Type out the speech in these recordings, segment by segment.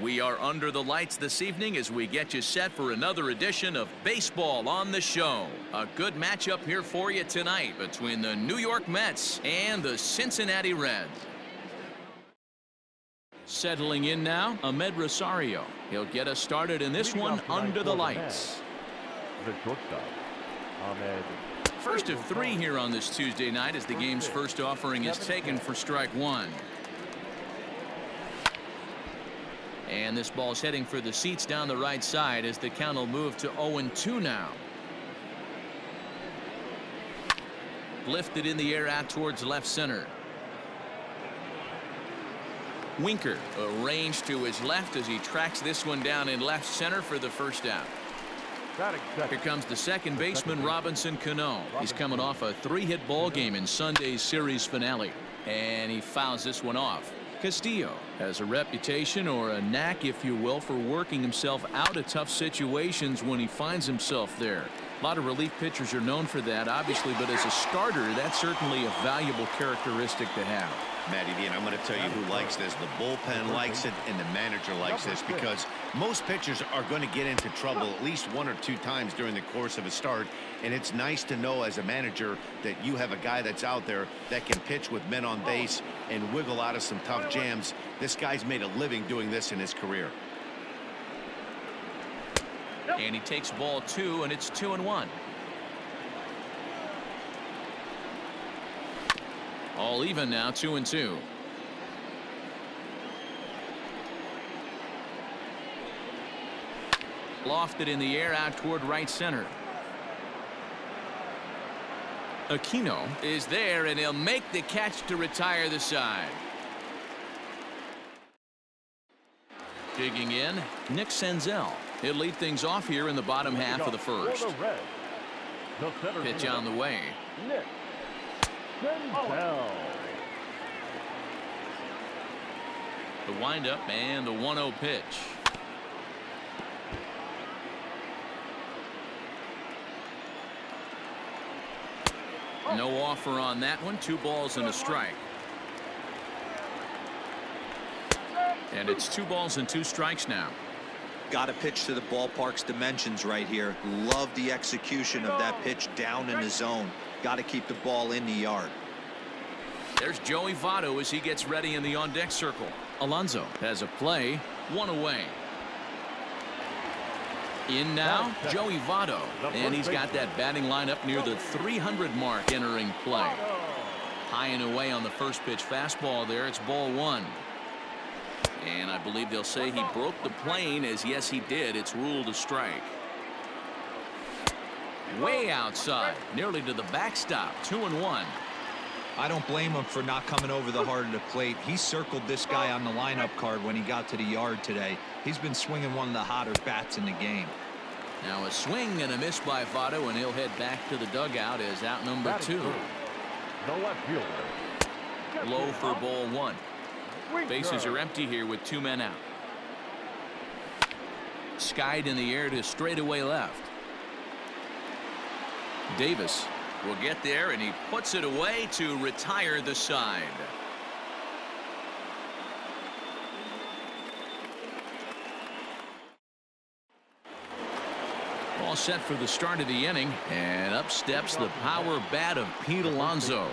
We are under the lights this evening as we get you set for another edition of Baseball on the Show. A good matchup here for you tonight between the New York Mets and the Cincinnati Reds. Settling in now, Amed Rosario. He'll get us started in this one under the lights. The shortstop, Amed. First of three here on this Tuesday night as the game's first offering is taken for strike one. And this ball's heading for the seats down the right side as the count will move to 0-2 now. Lifted in the air out towards left center. Winker arranged to his left as he tracks this one down in left center for the first out. Here comes the second baseman, Robinson Cano. He's coming off a 3-hit ball game in Sunday's series finale, and he fouls this one off. Castillo has a reputation, or a knack if you will, for working himself out of tough situations when he finds himself there. A lot of relief pitchers are known for that, obviously, but as a starter, that's certainly a valuable characteristic to have. Matty D, and I'm going to tell you who likes this. The bullpen likes it, and the manager likes this, because most pitchers are going to get into trouble at least 1 or 2 times during the course of a start, and it's nice to know as a manager that you have a guy that's out there that can pitch with men on base and wiggle out of some tough jams. This guy's made a living doing this in his career. And he takes ball 2, and it's 2-1. All even now, 2-2. Lofted in the air out toward right center. Aquino is there, and he'll make the catch to retire the side. Digging in, Nick Senzel. He'll lead things off here in the bottom half of the first. Pitch on the way. Nick Senzel. The windup and the 1-0 pitch. No offer on that one. 2 balls and a strike. And it's 2 balls and 2 strikes now. Got to pitch to the ballpark's dimensions right here. Love the execution of that pitch down in the zone. Got to keep the ball in the yard. There's Joey Votto as he gets ready in the on-deck circle. Alonso has a play, 1 away. In now, Joey Votto, and he's got that batting line up near the 300 mark entering play. High and away on the first pitch fastball there. It's ball 1. And I believe they'll say he broke the plane, as yes he did. It's ruled a strike. Way outside, nearly to the backstop. 2-1. I don't blame him for not coming over the heart of the plate. He circled this guy on the lineup card when he got to the yard today. He's been swinging one of the hotter bats in the game. Now a swing and a miss by Votto, and he'll head back to the dugout as out number 2. The left fielder. Low for ball 1. Bases are empty here with 2 men out. Skied in the air to straightaway left. Davis will get there, and he puts it away to retire the side. All set for the start of the inning, and up steps the power bat of Pete Alonso.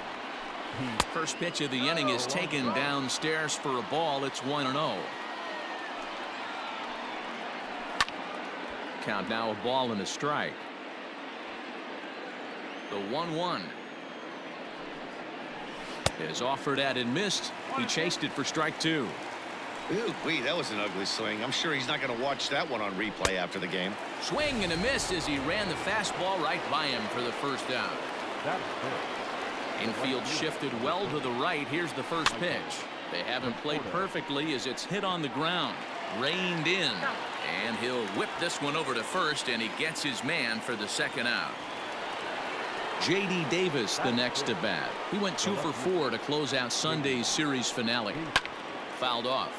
First pitch of the inning is taken downstairs for a ball. It's 1-0. Count now a ball and a strike. The 1-1 is offered at and missed. He chased it for strike 2. Ooh, that was an ugly swing. I'm sure he's not going to watch that one on replay after the game. Swing and a miss as he ran the fastball right by him for the first out. Infield shifted well to the right. Here's the first pitch. They haven't played perfectly as it's hit on the ground. Reined in. And he'll whip this one over to first, and he gets his man for the second out. J.D. Davis the next to bat. He went 2 for 4 to close out Sunday's series finale. Fouled off.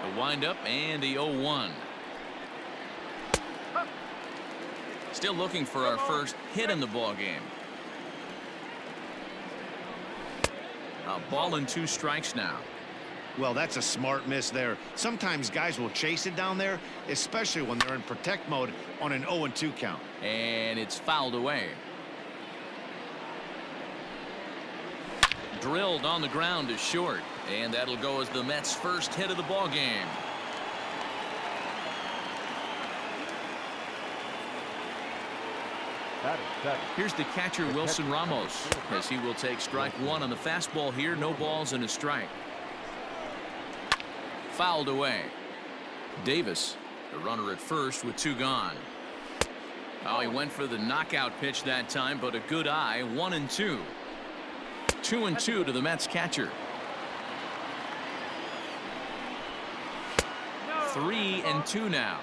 A windup and the 0-1. Still looking for our first hit in the ball game. A ball and 2 strikes now. Well, that's a smart miss there. Sometimes guys will chase it down there, especially when they're in protect mode on an 0-2 count. And it's fouled away. Drilled on the ground to short, and that'll go as the Mets' first hit of the ball game. Here's the catcher, Wilson Ramos, as he will take strike one on the fastball here. No balls and a strike. Fouled away. Davis, the runner at first with 2 gone. Oh, he went for the knockout pitch that time, but a good eye. 1-2. 2-2 to the Mets catcher. 3-2 now.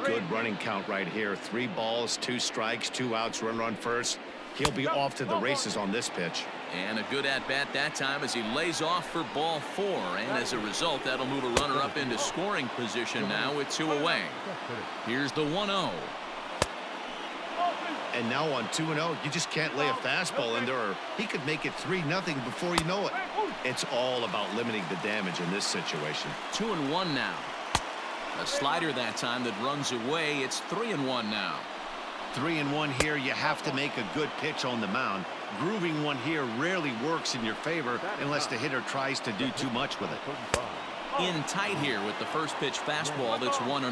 Good running count right here. 3 balls, 2 strikes, 2 outs, runner on first. He'll be off to the races on this pitch. And a good at-bat that time as he lays off for ball 4. And as a result, that'll move a runner up into scoring position now with 2 away. Here's the 1-0. And now on 2-0, you just can't lay a fastball in there, or he could make it 3-0 before you know it. It's all about limiting the damage in this situation. 2-1 now. A slider that time that runs away. It's 3-1 now. 3-1 here. You have to make a good pitch on the mound. Grooving one here rarely works in your favor unless the hitter tries to do too much with it. In tight here with the first pitch fastball. That's 1-0. A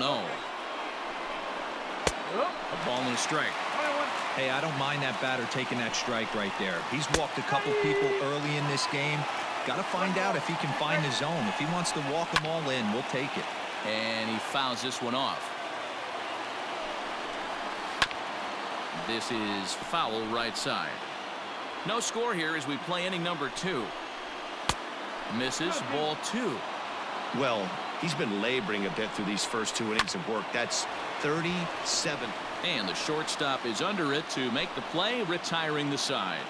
ball and a strike. Hey, I don't mind that batter taking that strike right there. He's walked a couple people early in this game. Got to find out if he can find the zone. If he wants to walk them all in, we'll take it. And he fouls this one off. This is foul right side. No score here as we play inning number 2. Misses, ball 2. Well, he's been laboring a bit through these first 2 innings of work. That's 37. And the shortstop is under it to make the play, retiring the side.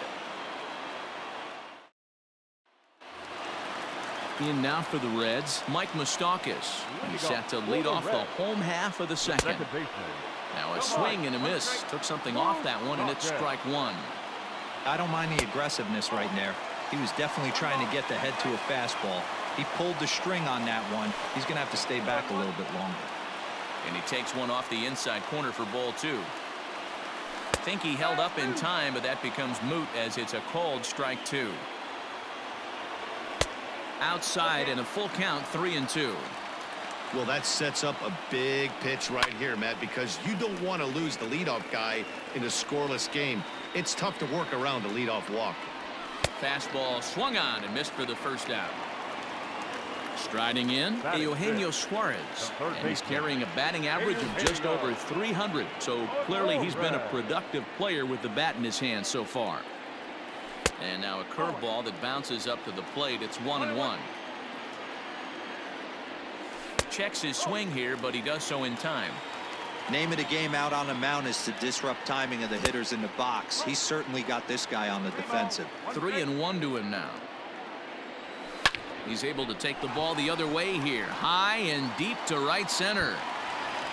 In now for the Reds, Mike Moustakas. He's set to lead off the home half of the second. Now a swing and a miss. Took something off that one, and it's strike 1. I don't mind the aggressiveness right there. He was definitely trying to get the head to a fastball. He pulled the string on that one. He's going to have to stay back a little bit longer. And he takes one off the inside corner for ball 2. Think he held up in time, but that becomes moot as it's a called strike 2. Outside and a full count, 3-2. Well, that sets up a big pitch right here, Matt, because you don't want to lose the leadoff guy in a scoreless game. It's tough to work around a leadoff walk. Fastball swung on and missed for the first out. Striding in, Eugenio Suarez, and he's carrying a batting average of just over 300. So clearly he's been a productive player with the bat in his hand so far. And now a curveball that bounces up to the plate. It's 1-1. Checks his swing here, but he does so in time. Name of the game out on the mound is to disrupt timing of the hitters in the box. He's certainly got this guy on the defensive. 3-1 to him now. He's able to take the ball the other way here. High and deep to right center.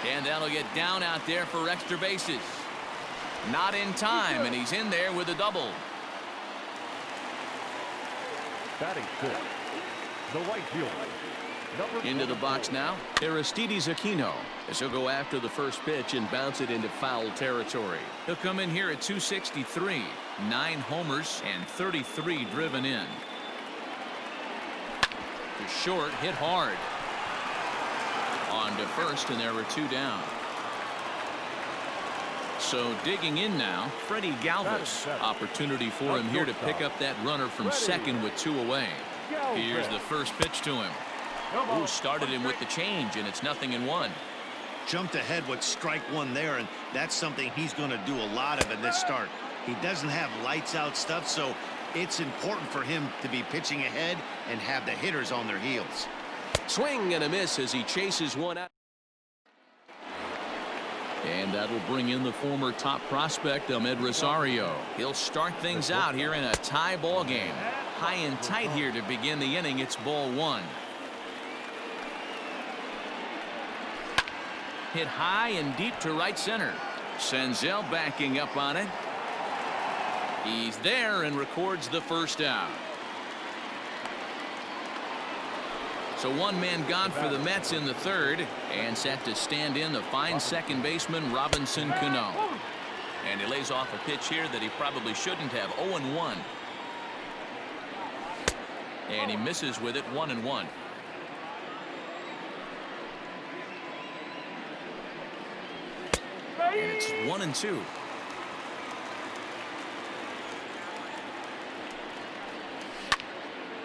And that'll get down out there for extra bases. Not in time, and he's in there with a double. Batting 6, the right fielder. Into the box now, Aristides Aquino, as he'll go after the first pitch and bounce it into foul territory. He'll come in here at 263, 9 homers and 33 driven in. To short, hit hard. On to first, and there were 2 down. So digging in now, Freddie Galvis. Opportunity for him here to pick up that runner from second with 2 away. Here's the first pitch to him. Ooh, started him with the change, and it's 0-1. Jumped ahead with strike 1 there, and that's something he's going to do a lot of in this start. He doesn't have lights out stuff, so it's important for him to be pitching ahead and have the hitters on their heels. Swing and a miss as he chases one out. And that'll bring in the former top prospect, Ahmed Rosario. He'll start things out here in a tie ball game. High and tight here to begin the inning. It's ball 1. Hit high and deep to right center. Senzel backing up on it. He's there and records the first out. So one man gone for the Mets in the third, and set to stand in the fine second baseman Robinson Cano. And he lays off a pitch here that he probably shouldn't have. 0-1. And he misses with it. 1-1. And it's 1-2.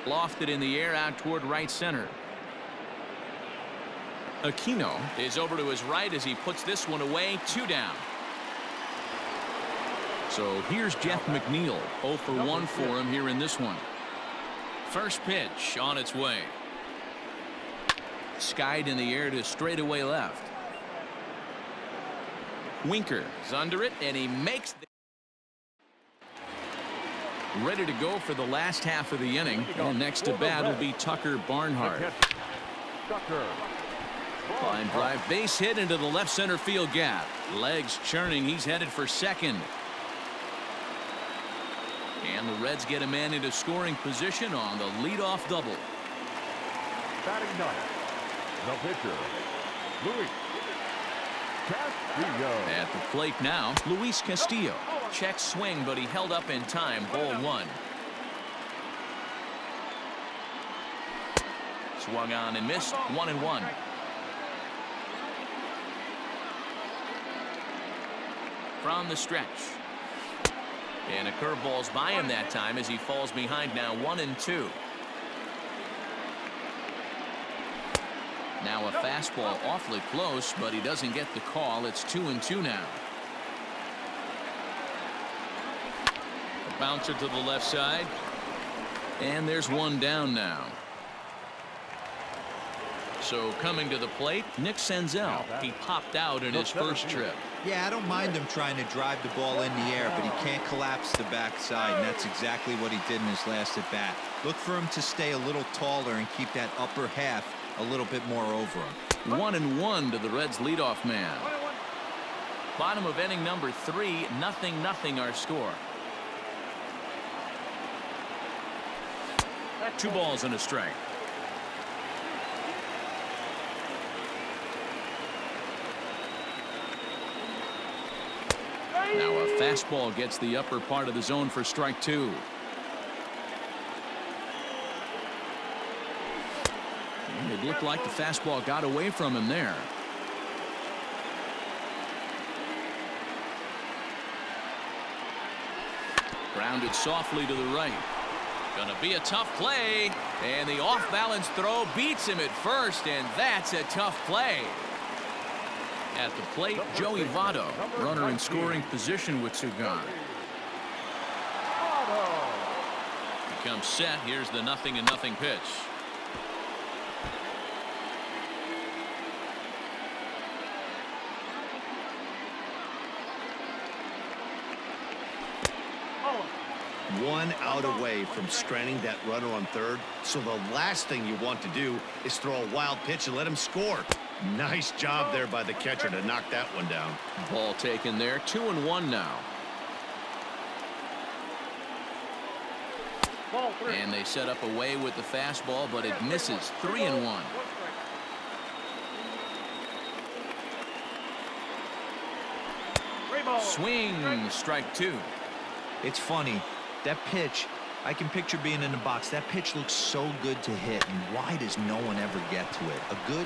Lofted in the air out toward right center. Aquino is over to his right as he puts this one away. 2 down. So here's Jeff McNeil. 0 for 1 for him here in this one. First pitch on its way. Skied in the air to straightaway left. Winker is under it, and he makes the ready to go for the last half of the inning. And next to bat will be Tucker Barnhart. Line drive, base hit into the left center field gap. Legs churning. He's headed for second. And the Reds get a man into scoring position on the leadoff double. Batting ninth, the pitcher, Luis Castillo. At the plate now, Luis Castillo. Check swing, but he held up in time. Ball 1. Swung on and missed. 1-1. From the stretch. And a curveball's by him that time as he falls behind now. 1-2. Now a fastball awfully close, but he doesn't get the call. It's 2-2 now. A bouncer to the left side. And there's one down now. So coming to the plate, Nick Senzel. He popped out in his first trip. Yeah, I don't mind him trying to drive the ball in the air, but he can't collapse the backside, and that's exactly what he did in his last at bat. Look for him to stay a little taller and keep that upper half a little bit more over him. 1-1 to the Reds leadoff man. Bottom of inning number 3, 0-0 our score. 2 balls and a strike. Now a fastball gets the upper part of the zone for strike 2. And it looked like the fastball got away from him there. Grounded softly to the right. Gonna be a tough play. And the off-balance throw beats him at first, and that's a tough play. At the plate, Joey Votto, runner in scoring position with Sugan. Becomes set. Here's the 0-0 pitch. One out away from stranding that runner on third. So the last thing you want to do is throw a wild pitch and let him score. Nice job there by the catcher to knock that one down. Ball taken there. 2-1 now. And they set up away with the fastball, but it misses. 3-1. Swing, strike 2. It's funny. That pitch, I can picture being in the box. That pitch looks so good to hit, and why does no one ever get to it? A good...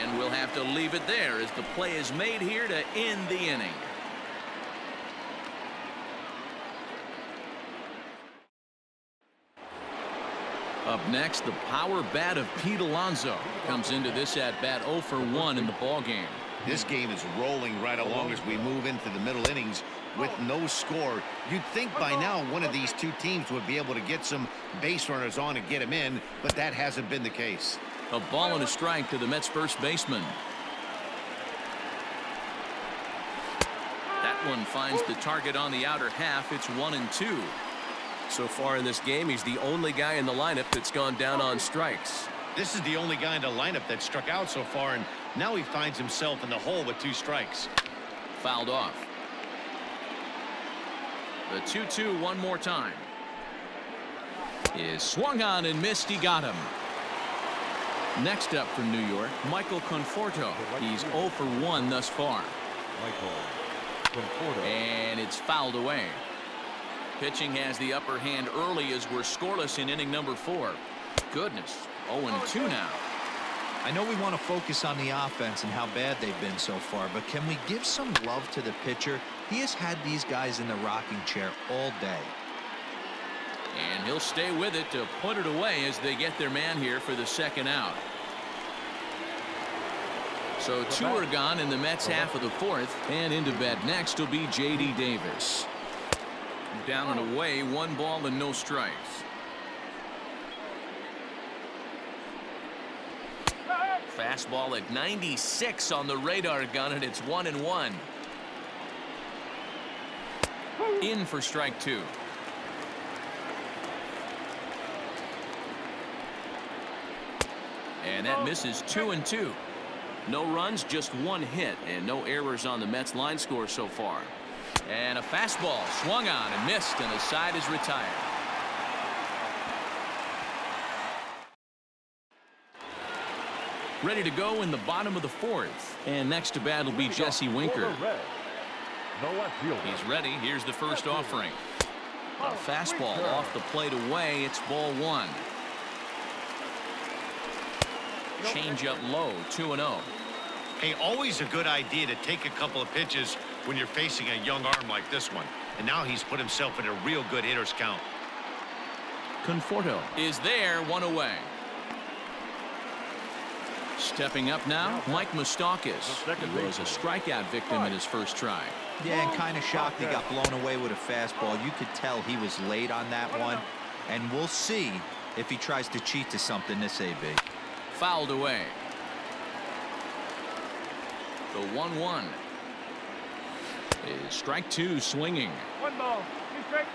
And we'll have to leave it there as the play is made here to end the inning. Up next, the power bat of Pete Alonso comes into this at bat 0 for 1 in the ball game. This game is rolling right along as we move into the middle innings with no score. You'd think by now one of these two teams would be able to get some base runners on and get them in, but that hasn't been the case. A ball and a strike to the Mets first baseman. That one finds the target on the outer half. It's 1-2. So far in this game, he's the only guy in the lineup that's gone down on strikes. This is the only guy in the lineup that struck out so far, and now he finds himself in the hole with 2 strikes. Fouled off. The 2-2 one more time. Is swung on and missed. He got him. Next up from New York, Michael Conforto. He's 0 for 1 thus far. Michael Conforto. And it's fouled away. Pitching has the upper hand early as we're scoreless in inning number 4. Goodness, 0-2 now. I know we want to focus on the offense and how bad they've been so far, but can we give some love to the pitcher? He has had these guys in the rocking chair all day. And he'll stay with it to put it away as they get their man here for the second out. So 2 are gone in the Mets half of the 4th, and into bat next will be J.D. Davis. Down and away, 1 ball and no strikes. Fastball at 96 on the radar gun, and it's 1-1. In for strike 2. And that misses 2-2. No runs, just 1 hit, and no errors on the Mets line score so far. And a fastball swung on and missed, and the side is retired. Ready to go in the bottom of the 4th. And next to bat will be Jesse Winker. He's ready. Here's the first offering. A fastball off the plate away. It's ball 1. Change up low, 2-0. Hey, always a good idea to take a couple of pitches when you're facing a young arm like this one. And now he's put himself in a real good hitter's count. Conforto is there, 1 away. Stepping up now, Mike Moustakas. He was a strikeout victim in his first try. Yeah, and kind of shocked he got blown away with a fastball. You could tell he was late on that one. And we'll see if he tries to cheat to something this AB. Fouled away. The 1-1 is strike 2 swinging. 1 ball, 2 strikes.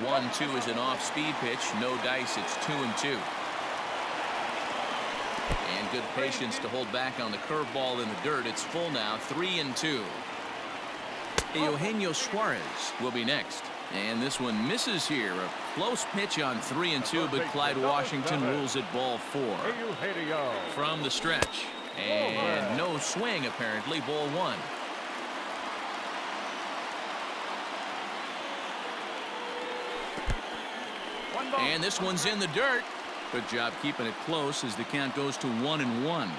1-2 is an off-speed pitch. No dice. It's 2-2. And good patience to hold back on the curveball in the dirt. It's full now. 3-2. Eugenio Suarez will be next. And this one misses here. A close pitch on 3-2, but Clyde Washington rules it ball 4. From the stretch. And no swing, apparently. Ball 1. And this one's in the dirt. Good job keeping it close as the count goes to 1-1.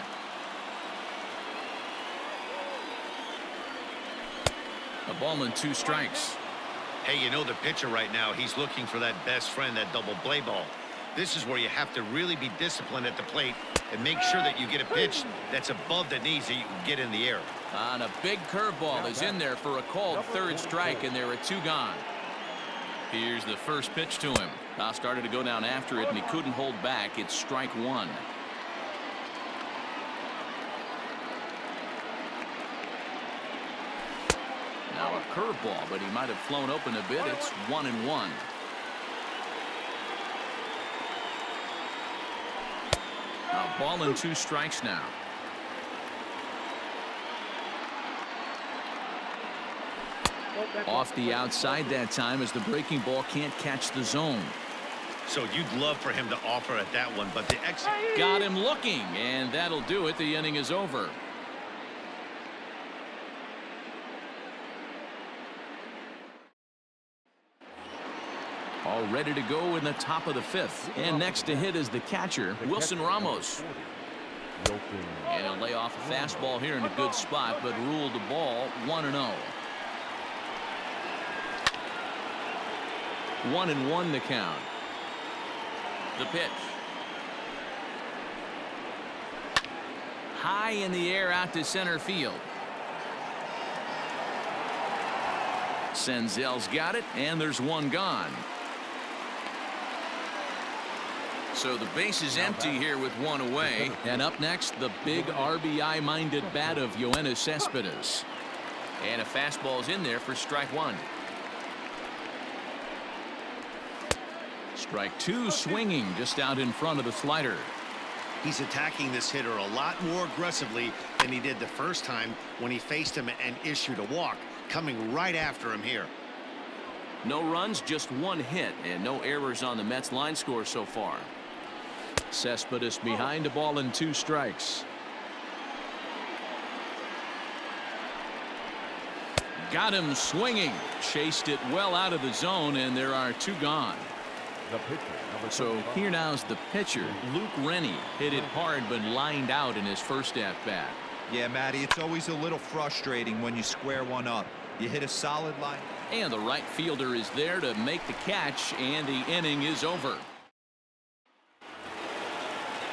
A ball and 2 strikes. Hey, you know the pitcher right now, he's looking for that best friend, that double play ball. This is where you have to really be disciplined at the plate and make sure that you get a pitch that's above the knees that you can get in the air. On a big curveball is in there for a called 3rd strike, and there are 2 gone. Here's the first pitch to him. Now started to go down after it, and he couldn't hold back. It's strike 1. Now a curveball, but he might have flown open a bit. It's 1-1. A ball and 2 strikes now. Off the outside that time as the breaking ball can't catch the zone. So you'd love for him to offer at that one, but the exit. Got him looking, and that'll do it. The inning is over. All ready to go in the top of the 5th. And next to hit is the catcher, Wilson Ramos. And he'll lay off a fastball here in a good spot, but ruled the ball 1-0. 1-1 the count. The pitch. High in the air out to center field. Senzel's got it, and there's 1 gone. So the base is empty here with 1 away. And up next, the big RBI-minded bat of Yoenis Cespedes. And a fastball's in there for strike 1. Strike 2 swinging just out in front of the slider. He's attacking this hitter a lot more aggressively than he did the first time when he faced him and issued a walk, coming right after him here. No runs, just one hit, and no errors on the Mets line score so far. Cespedes behind a ball and 2 strikes. Got him swinging. Chased it well out of the zone, and there are 2 gone. The pitcher, number So 75. here now's the pitcher, Luke Rennie. Hit it hard but lined out in his first at-bat. Yeah, Matty, it's always a little frustrating when you square one up. You hit a solid line. And the right fielder is there to make the catch, and the inning is over.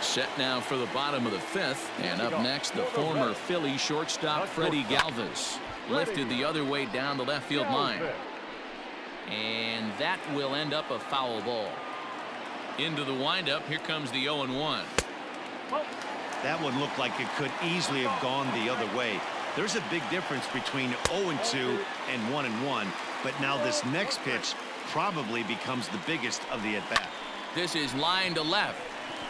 Set now for the bottom of the 5th, and up next the former Philly shortstop Freddie Galvis. Lifted the other way down the left field line. And that will end up a foul ball. Into the windup, here comes the 0-1. That one looked like it could easily have gone the other way. There's a big difference between 0-2 and 1-1, but now this next pitch probably becomes the biggest of the at-bat. This is line to left.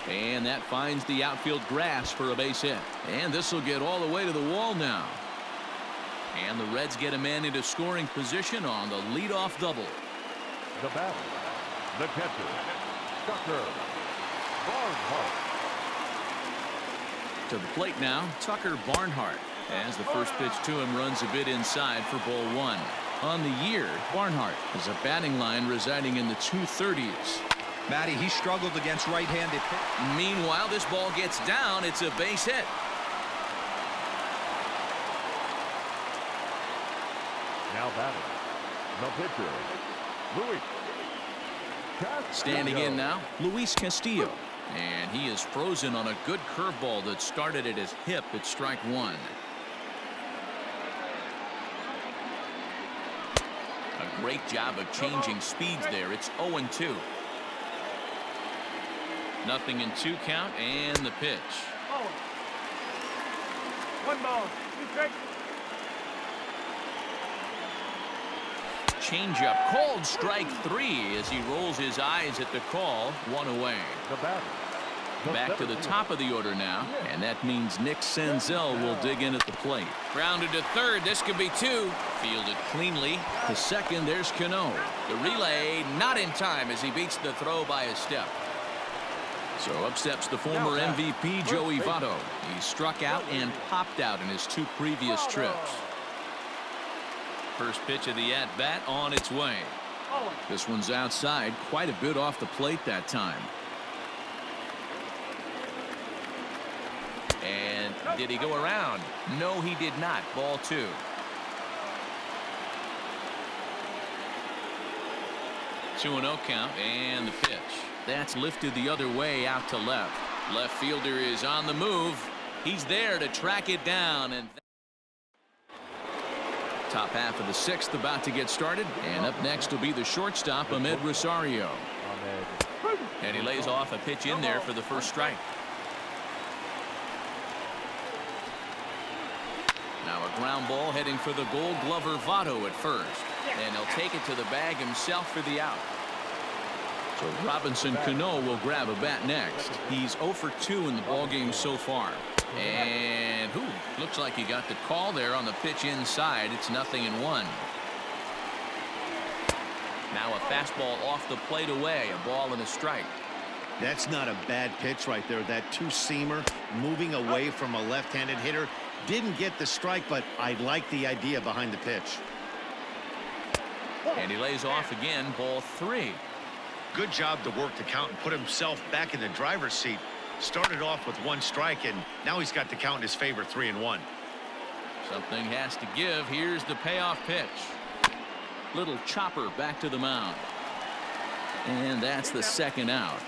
And that finds the outfield grass for a base hit. And this will get all the way to the wall now. And the Reds get a man into scoring position on the leadoff double. The batter, the catcher, Tucker Barnhart. To the plate now, Tucker Barnhart. As the first pitch to him runs a bit inside for ball 1. On the year, Barnhart has a batting line residing in the 230s. Matty, he struggled against right-handed pitch. Meanwhile, this ball gets down. It's a base hit. Now batting, the pitcher, Luis Castillo. Standing in now, Luis Castillo. And he is frozen on a good curveball that started at his hip at strike 1. A great job of changing speeds there. It's 0-2. Nothing in 2 count, and the pitch. 1 ball, 2 strikes. Changeup called strike 3 as he rolls his eyes at the call. 1 away. The batter, Back to the top of the order now, and that means Nick Senzel will dig in at the plate. Grounded to third. This could be 2. Fielded cleanly. To second, there's Cano. The relay not in time as he beats the throw by a step. So up steps the former MVP Joey Votto. He struck out and popped out in his 2 previous trips. First pitch of the at-bat on its way. This one's outside, quite a bit off the plate that time. And did he go around? No, he did not. Ball 2. Two 2-0 count, and the pitch. That's lifted the other way out to left. Left fielder is on the move. He's there to track it down. And top half of the 6th about to get started. And up next will be the shortstop, Ahmed Rosario. And he lays off a pitch in there for the first strike. Now a ground ball heading for the Gold Glover Votto at first. And he'll take it to the bag himself for the out. So Robinson Cano will grab a bat next. He's 0 for 2 in the ballgame so far. And looks like he got the call there on the pitch inside. It's 0-1. Now a fastball off the plate away. A ball and a strike. That's not a bad pitch right there. That 2-seamer moving away from a left-handed hitter. Didn't get the strike, but I like the idea behind the pitch. And he lays off again. Ball 3. Good job to work the count and put himself back in the driver's seat. Started off with 1 strike, and now he's got the count in his favor, 3-1. Something has to give. Here's the payoff pitch. Little chopper back to the mound. And that's the 2nd out.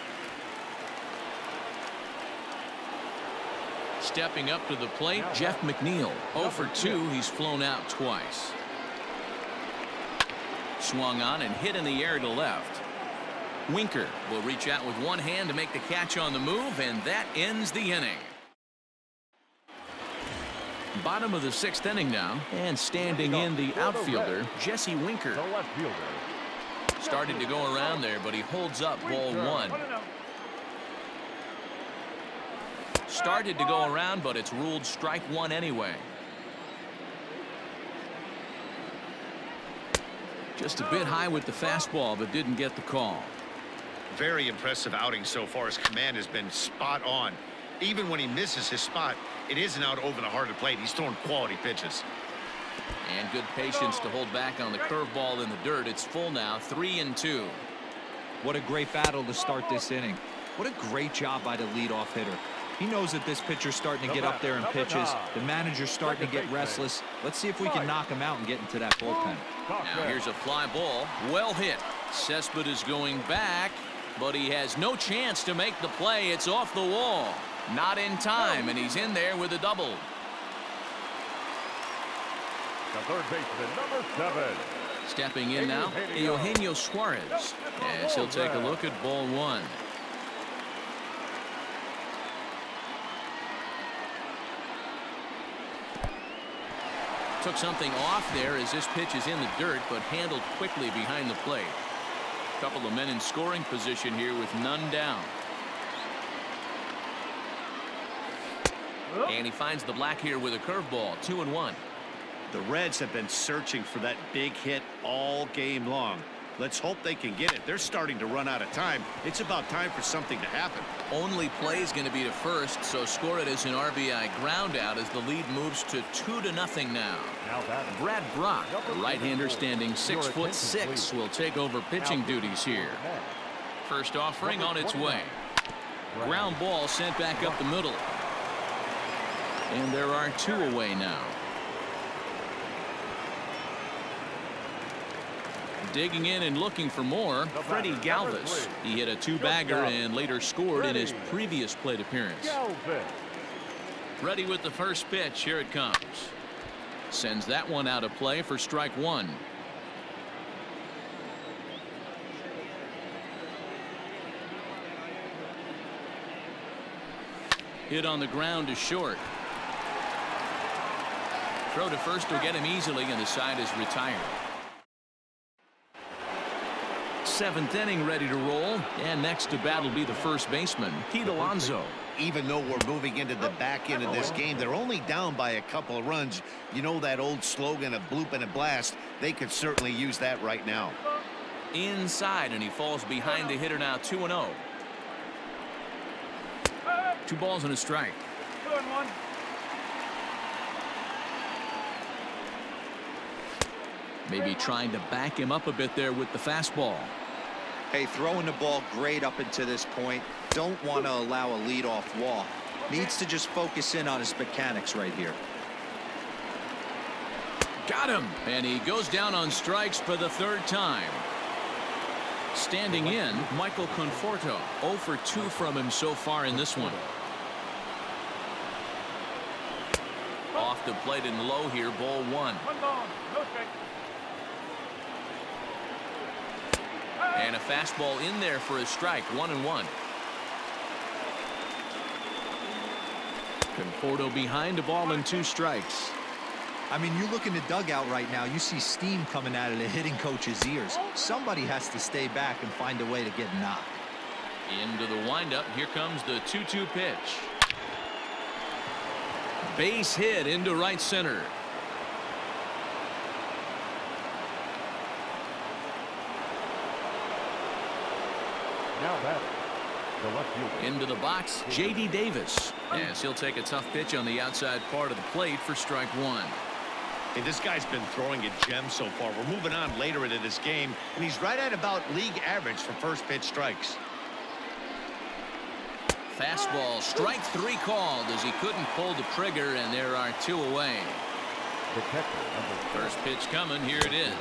Stepping up to the plate, Jeff McNeil. 0 for 2. He's flown out twice. Swung on and hit in the air to left. Winker will reach out with one hand to make the catch on the move, and that ends the inning. Bottom of the 6th inning now, and standing in the outfielder, Jesse Winker. The left fielder. Started to go around there, but he holds up ball 1. Started to go around, but it's ruled strike 1 anyway. Just a bit high with the fastball, but didn't get the call. Very impressive outing so far. His command has been spot on. Even when he misses his spot, it isn't out over the heart of the plate. He's throwing quality pitches. And good patience to hold back on the curveball in the dirt. It's full now, 3-2. What a great battle to start this inning. What a great job by the leadoff hitter. He knows that this pitcher's starting to get up there in pitches. The manager's starting to get restless. Let's see if we can knock him out and get into that bullpen. Now here's a fly ball. Well hit. Cespedes going back, but he has no chance to make the play. It's off the wall. Not in time, and he's in there with a double. The third baseman, number 7. Stepping in now, Eugenio Suarez. As he'll take a look at ball 1. Took something off there as this pitch is in the dirt, but handled quickly behind the plate. Couple of men in scoring position here with none down. And he finds the black here with a curveball. 2-1. The Reds have been searching for that big hit all game long. Let's hope they can get it. They're starting to run out of time. It's about time for something to happen. Only play is going to be to first, so score it as an RBI ground out as the lead moves to 2-0 now. Brad Brock, the right-hander standing 6'6", will take over pitching duties here. First offering on its way. Ground ball sent back up the middle. And there are 2 away now. Digging in and looking for more, Freddie Galvis. He hit a 2-bagger and later scored in his previous plate appearance. Ready with the first pitch. Here it comes. Sends that one out of play for strike 1. Hit on the ground to short. Throw to first will get him easily, and the side is retired. 7th inning ready to roll, and next to bat will be the first baseman, Pete Alonso. Even though we're moving into the back end of this game, they're only down by a couple of runs. You know that old slogan, a bloop and a blast. They could certainly use that right now. Inside, and he falls behind the hitter now. 2-0. 2 balls and a strike. 2-1. Maybe trying to back him up a bit there with the fastball. Hey, throwing the ball great up until this point. Don't want to allow a leadoff walk. Needs to just focus in on his mechanics right here. Got him, and he goes down on strikes for the 3rd time. Standing in, Michael Conforto. 0 for 2 from him so far in this one. Off the plate and low here, ball 1. 1 ball, no strike. And a fastball in there for a strike. 1-1. Conforto behind, a ball and 2 strikes. I mean, you look in the dugout right now, you see steam coming out of the hitting coach's ears. Somebody has to stay back and find a way to get knocked. Into the windup. Here comes the 2-2 pitch. Base hit into right center. Now batting, the left fielder. Into the box, J.D. Davis. Yes, he'll take a tough pitch on the outside part of the plate for strike 1. Hey, this guy's been throwing a gem so far. We're moving on later into this game, and he's right at about league average for first pitch strikes. Fastball, strike 3 called as he couldn't pull the trigger, and there are 2 away. The catcher, number 4. First pitch coming. Here it is.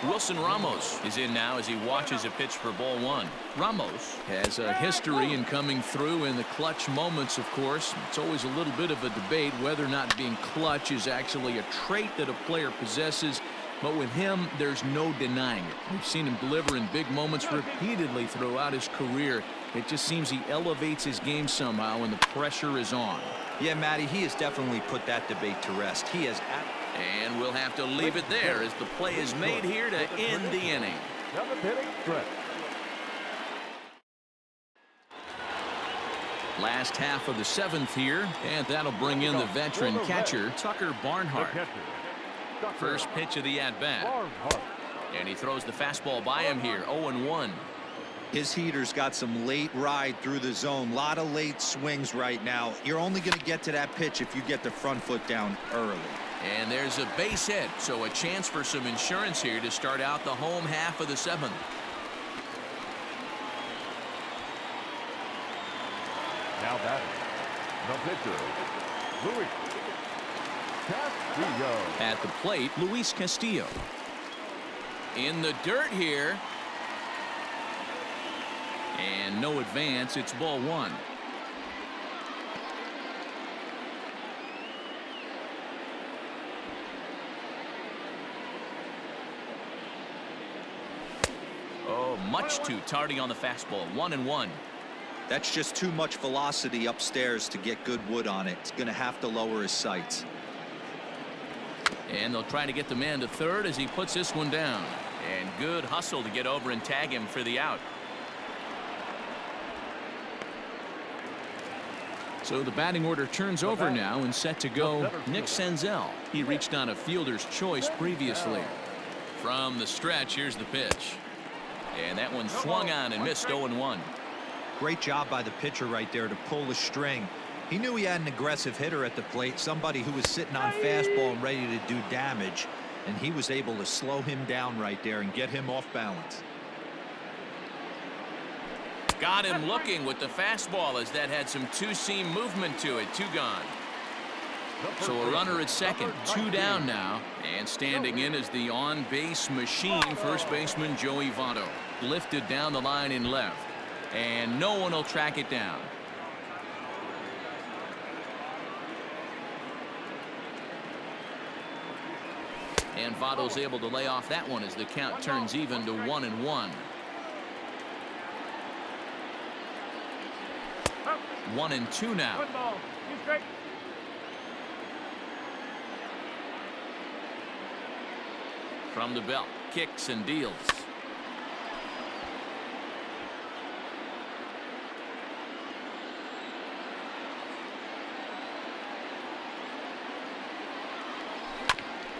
Wilson Ramos is in now as he watches a pitch for ball 1. Ramos has a history in coming through in the clutch moments, of course. It's always a little bit of a debate whether or not being clutch is actually a trait that a player possesses. But with him, there's no denying it. We've seen him deliver in big moments repeatedly throughout his career. It just seems he elevates his game somehow when the pressure is on. Yeah, Matty, he has definitely put that debate to rest. He has. And we'll have to leave it there as the play is made here to end the inning. Last half of the 7th here, and that'll bring in the veteran catcher, Tucker Barnhart. First pitch of the at-bat. And he throws the fastball by him here. 0-1. His heater's got some late ride through the zone. A lot of late swings right now. You're only going to get to that pitch if you get the front foot down early. And there's a base hit, so a chance for some insurance here to start out the home half of the 7th. Now batting, the pitcher, Luis Castillo. At the plate, Luis Castillo. In the dirt here. And no advance. It's ball 1. Oh, much too tardy on the fastball. 1-1. That's just too much velocity upstairs to get good wood on it. It's going to have to lower his sights. And they'll try to get the man to third as he puts this one down. And good hustle to get over and tag him for the out. So the batting order turns over now and set to go Nick Senzel. He reached on a fielder's choice previously. From the stretch, here's the pitch. And that one swung on and missed. 0-1. Great job by the pitcher right there to pull the string. He knew he had an aggressive hitter at the plate, somebody who was sitting on fastball and ready to do damage, and he was able to slow him down right there and get him off balance. Got him looking with the fastball as that had some two-seam movement to it. 2 gone. So a runner at second, 2 down now, and standing in is the on-base machine, first baseman Joey Votto. Lifted down the line in left, and no one will track it down. And Votto's able to lay off that one as the count turns even to 1-1. 1-2 now. One ball. You straight. From the belt, kicks and deals.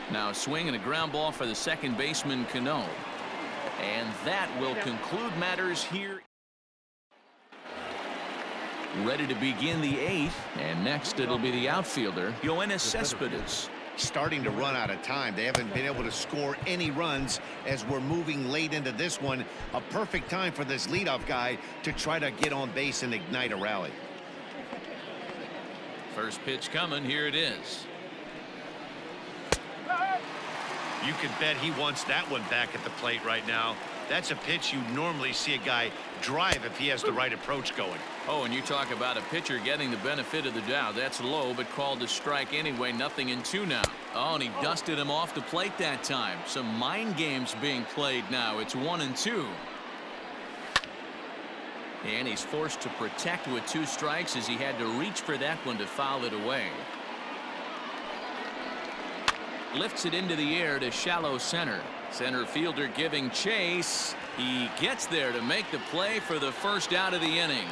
Now a swing and a ground ball for the second baseman Cano. And that will conclude matters here. Ready to begin the 8th, and next it'll be the outfielder Yoenis Cespedes. Starting to run out of time. They haven't been able to score any runs as we're moving late into this one. A perfect time for this leadoff guy to try to get on base and ignite a rally. First pitch coming. Here it is. You can bet he wants that one back at the plate right now. That's a pitch you normally see a guy drive if he has the right approach going. Oh, and you talk about a pitcher getting the benefit of the doubt. That's low, but called a strike anyway. 0-2 now. Oh, and he dusted him off the plate that time. Some mind games being played now. It's 1-2. And he's forced to protect with 2 strikes as he had to reach for that one to foul it away. Lifts it into the air to shallow center. Center fielder giving chase. He gets there to make the play for the first out of the inning.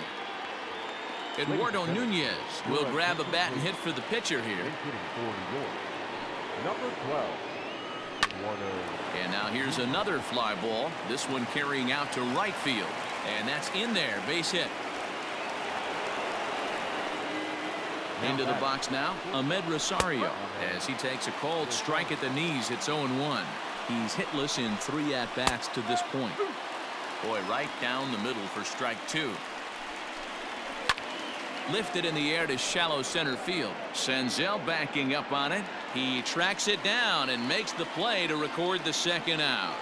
Eduardo Nunez will grab a bat and hit for the pitcher here. Number 12. And now here's another fly ball. This one carrying out to right field. And that's in there. Base hit. Into the box now, Ahmed Rosario, as he takes a cold strike at the knees. It's 0-1. He's hitless in 3 at-bats to this point. Boy, right down the middle for strike 2. Lifted in the air to shallow center field. Senzel backing up on it. He tracks it down and makes the play to record the second out.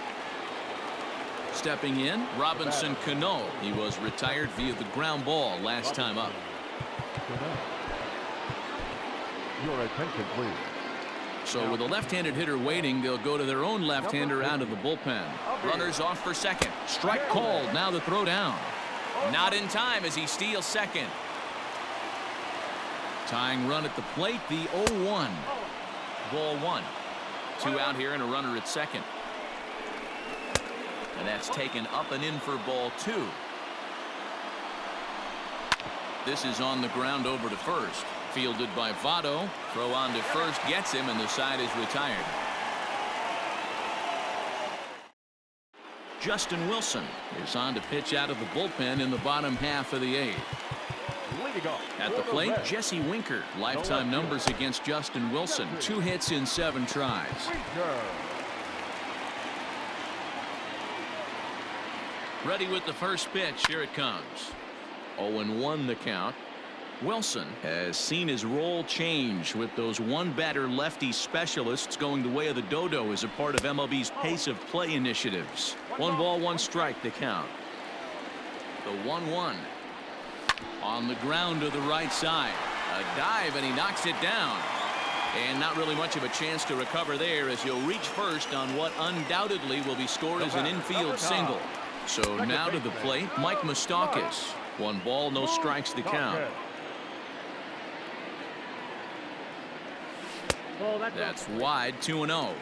Stepping in, Robinson Cano. He was retired via the ground ball last time up. Your attention, please. So with a left-handed hitter waiting, they'll go to their own left-hander out of the bullpen. Runners off for second. Strike called. Now the throw down. Not in time as he steals second. Tying run at the plate, the 0-1. Ball 1. 2 out here and a runner at second. And that's taken up and in for ball 2. This is on the ground over to first. Fielded by Votto. Throw on to first gets him, and the side is retired. Justin Wilson is on to pitch out of the bullpen in the bottom half of the 8th. Leading off At the plate, Jesse Winker. Lifetime numbers against Justin Wilson. 2 hits in 7 tries. Ready with the first pitch. Here it comes. 0-1 the count. Wilson has seen his role change with those one-batter lefty specialists going the way of the dodo as a part of MLB's pace of play initiatives. 1 ball, 1 strike the count. The 1-1. On the ground to the right side. A dive, and he knocks it down. And not really much of a chance to recover there as he'll reach first on what undoubtedly will be scored as an infield single. So now to the plate, Mike Moustakas. 1 ball, no strikes the count. That's wide, 2-0.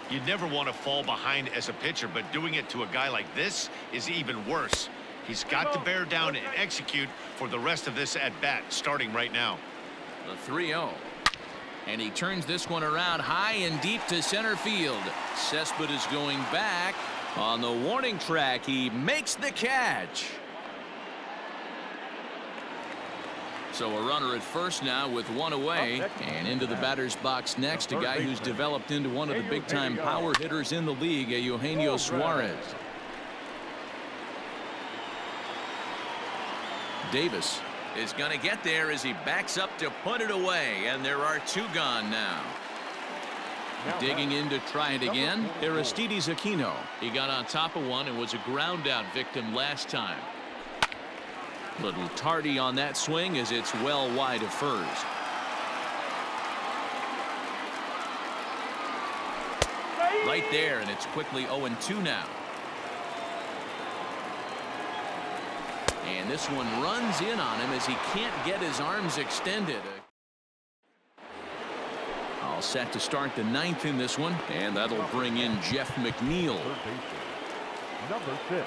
You never want to fall behind as a pitcher, but doing it to a guy like this is even worse. He's got to bear down and execute for the rest of this at-bat, starting right now. The 3-0. And he turns this one around high and deep to center field. Cespedes is going back. On the warning track, he makes the catch. So a runner at first now with 1 away, and into the batter's box next, a guy who's developed into one of the big-time power hitters in the league, Eugenio Suarez. Davis is going to get there as he backs up to put it away, and there are 2 gone now. Digging in to try it again, Aristides Aquino. He got on top of one and was a ground-out victim last time. Little tardy on that swing as it's well wide of first. Right there, and it's quickly 0-2 now. And this one runs in on him as he can't get his arms extended. All set to start the 9th in this one, and that'll bring in Jeff McNeil. Number 6.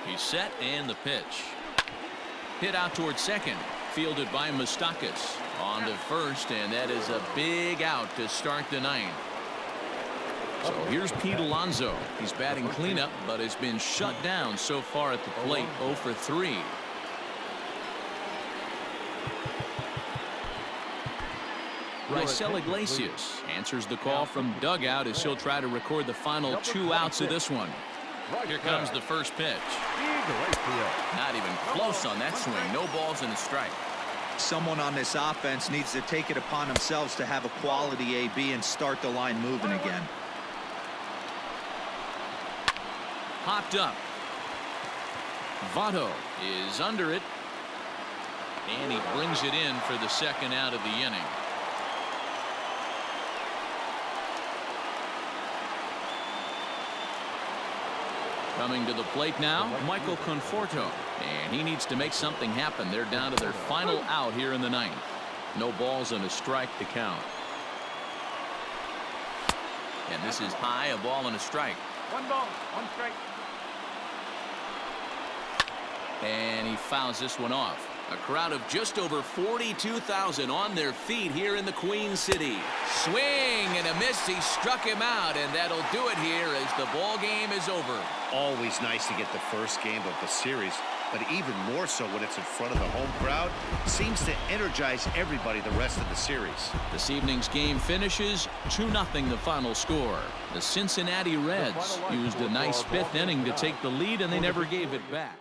He's set, and the pitch. Hit out towards second, fielded by Moustakas. On to first, and that is a big out to start the 9th. So here's Pete Alonso. He's batting cleanup, but has been shut down so far at the plate. 0 for 3. Raisel Iglesias answers the call from dugout as he'll try to record the final 2 outs of this one. Here comes the first pitch. Not even close on that swing. No balls and a strike. Someone on this offense needs to take it upon themselves to have a quality AB and start the line moving again. Popped up. Votto is under it. And he brings it in for the 2nd out of the inning. Coming to the plate now, Michael Conforto. And he needs to make something happen. They're down to their final out here in the 9th. No balls and a strike to count. And this is high, a ball and a strike. 1 ball, 1 strike. And he fouls this one off. A crowd of just over 42,000 on their feet here in the Queen City. Swing and a miss. He struck him out, and that'll do it here as the ball game is over. Always nice to get the first game of the series, but even more so when it's in front of the home crowd. Seems to energize everybody the rest of the series. This evening's game finishes 2-0 the final score. The Cincinnati Reds used a nice 5th inning to take the lead, and they never gave it back.